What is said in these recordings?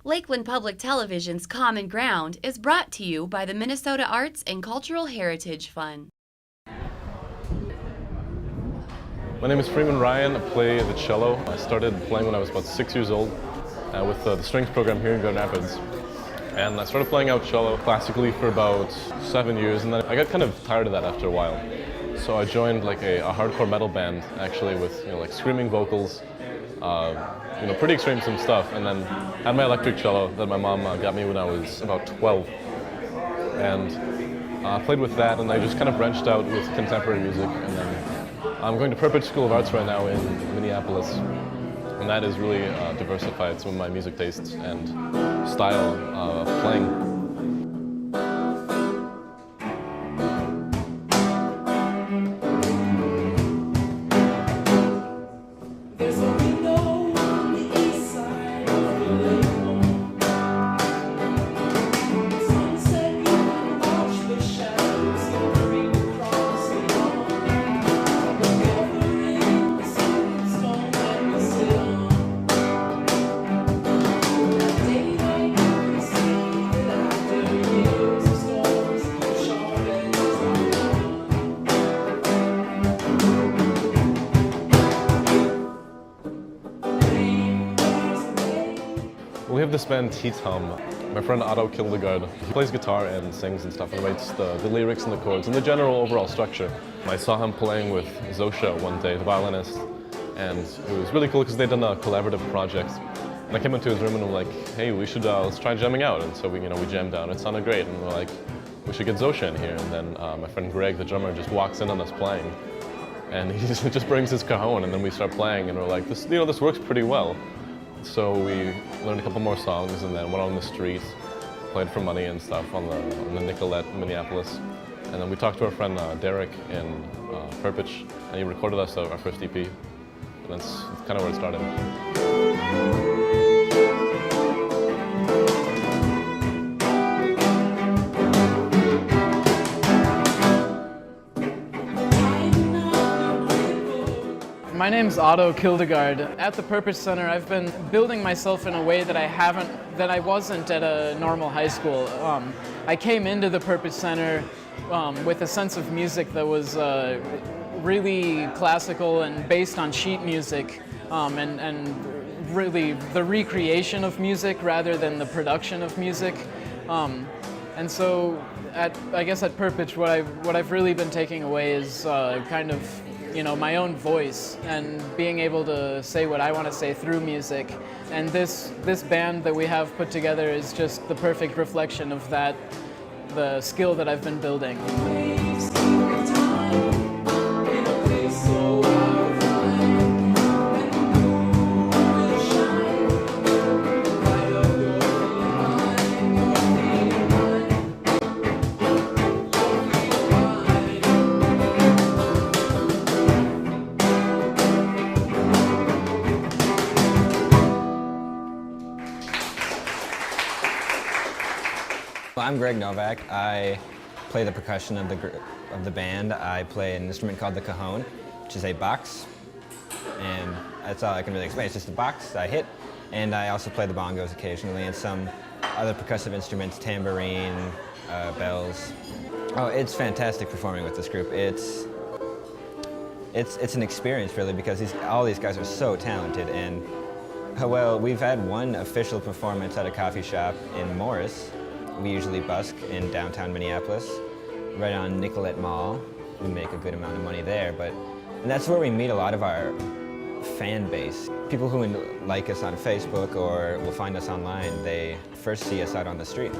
Lakeland Public Television's Common Ground is brought to you by the Minnesota Arts and Cultural Heritage Fund. My name is Freeman Ryan. I play the cello. I started playing when I was about 6 years old with the strings program here in Grand Rapids. And I started playing out cello classically for about 7 years, and then I got kind of tired of that after a while. So I joined like a hardcore metal band, actually, with like screaming vocals, pretty extreme some stuff, and then had my electric cello that my mom got me when I was about 12. And I played with that, and I just kind of branched out with contemporary music. And then I'm going to Purpose School of Arts right now in Minneapolis, and that has really diversified some of my music tastes and style of playing. We have this band, Tea Tum. My friend Otto Kildegard, he plays guitar and sings and stuff and writes the lyrics and the chords and the general overall structure. I saw him playing with Zosha one day, the violinist, and it was really cool because they'd done a collaborative project. And I came into his room and I'm like, hey, we should let's try jamming out. And so we jammed out. It sounded great, and we're like, we should get Zosha in here. And then my friend Greg, the drummer, just walks in on us playing, and he just brings his cajon, and then we start playing, and we're like, this works pretty well. So we learned a couple more songs and then went on the street, played for money and stuff on the Nicolette in Minneapolis. And then we talked to our friend Derek in Purpich, and he recorded us our first EP. And that's kind of where it started. My name's Otto Kildegard. At the Purpose Center, I've been building myself in a way that I wasn't at a normal high school. I came into the Purpose Center with a sense of music that was really classical and based on sheet music, and really the recreation of music rather than the production of music. And so, I guess at Purpose, what I've really been taking away is kind of my own voice and being able to say what I want to say through music. And this band that we have put together is just the perfect reflection of that, the skill that I've been building. I'm Greg Novak. I play the percussion of the band. I play an instrument called the cajon, which is a box, and that's all I can really explain. It's just a box I hit, and I also play the bongos occasionally and some other percussive instruments, tambourine, bells. Oh, it's fantastic performing with this group. It's an experience really, because all these guys are so talented. And well, we've had one official performance at a coffee shop in Morris. We usually busk in downtown Minneapolis, right on Nicolette Mall. We make a good amount of money there, and that's where we meet a lot of our fan base. People who like us on Facebook or will find us online, they first see us out on the street.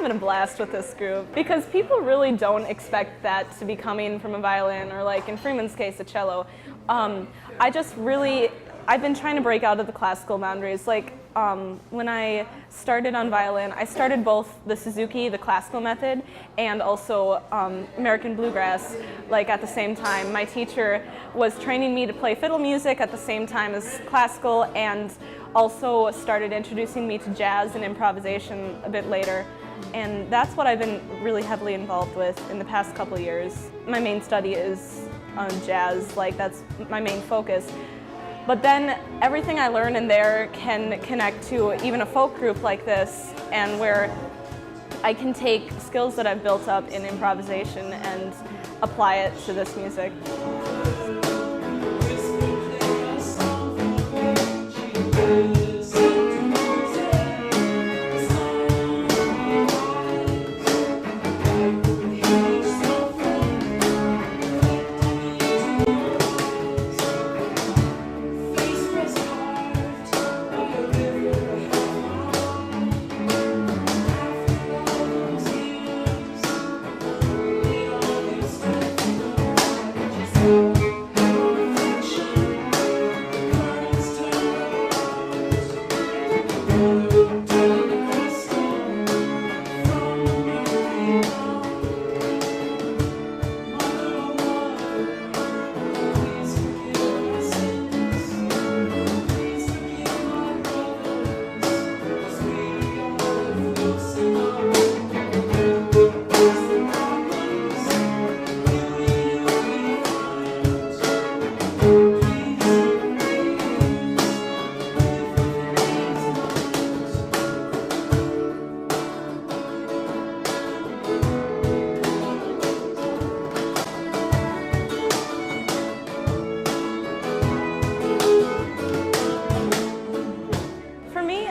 having a blast with this group because people really don't expect that to be coming from a violin or, like in Freeman's case, a cello. I've been trying to break out of the classical boundaries. Like when I started on violin, I started both the Suzuki, the classical method, and also American bluegrass, like at the same time. My teacher was training me to play fiddle music at the same time as classical, and also started introducing me to jazz and improvisation a bit later. And that's what I've been really heavily involved with in the past couple of years. My main study is jazz, like that's my main focus. But then everything I learn in there can connect to even a folk group like this, and where I can take skills that I've built up in improvisation and apply it to this music.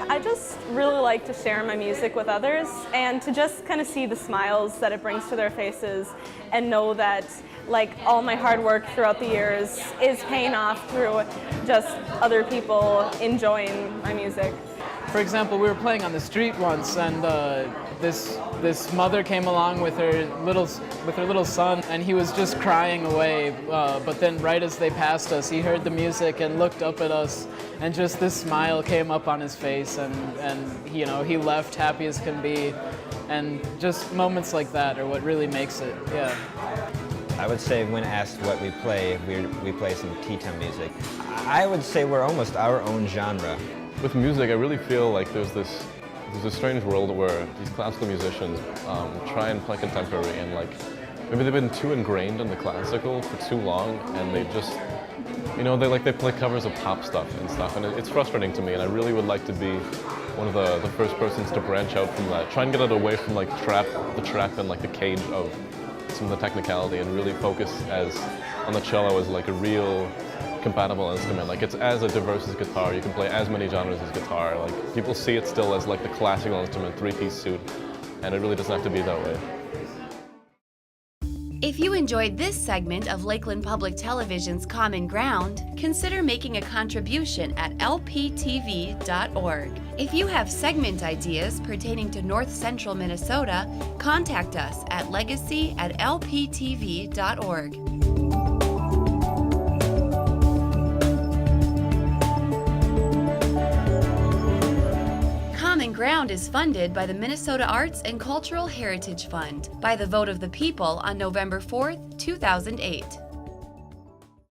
I just really like to share my music with others and to just kind of see the smiles that it brings to their faces and know that like all my hard work throughout the years is paying off through just other people enjoying my music. For example, we were playing on the street once, and this mother came along with her little son, and he was just crying away. But then, right as they passed us, he heard the music and looked up at us, and just this smile came up on his face, and he left happy as can be, and just moments like that are what really makes it. Yeah. I would say when asked what we play some Tea Tum music. I would say we're almost our own genre. With music, I really feel like there's this strange world where these classical musicians try and play contemporary, and like maybe they've been too ingrained in the classical for too long, and they just, they play covers of pop stuff, and it's frustrating to me. And I really would like to be one of the first persons to branch out from that, try and get it away from like the trap and like the cage of some of the technicality, and really focus on the cello as like a real compatible instrument. Like it's as a diverse as guitar. You can play as many genres as guitar. Like people see it still as like the classical instrument, three-piece suite, and it really doesn't have to be that way. If you enjoyed this segment of Lakeland Public Television's Common Ground, consider making a contribution at lptv.org. If you have segment ideas pertaining to North Central Minnesota, contact us at legacy@lptv.org. Common Ground is funded by the Minnesota Arts and Cultural Heritage Fund by the vote of the people on November 4th, 2008.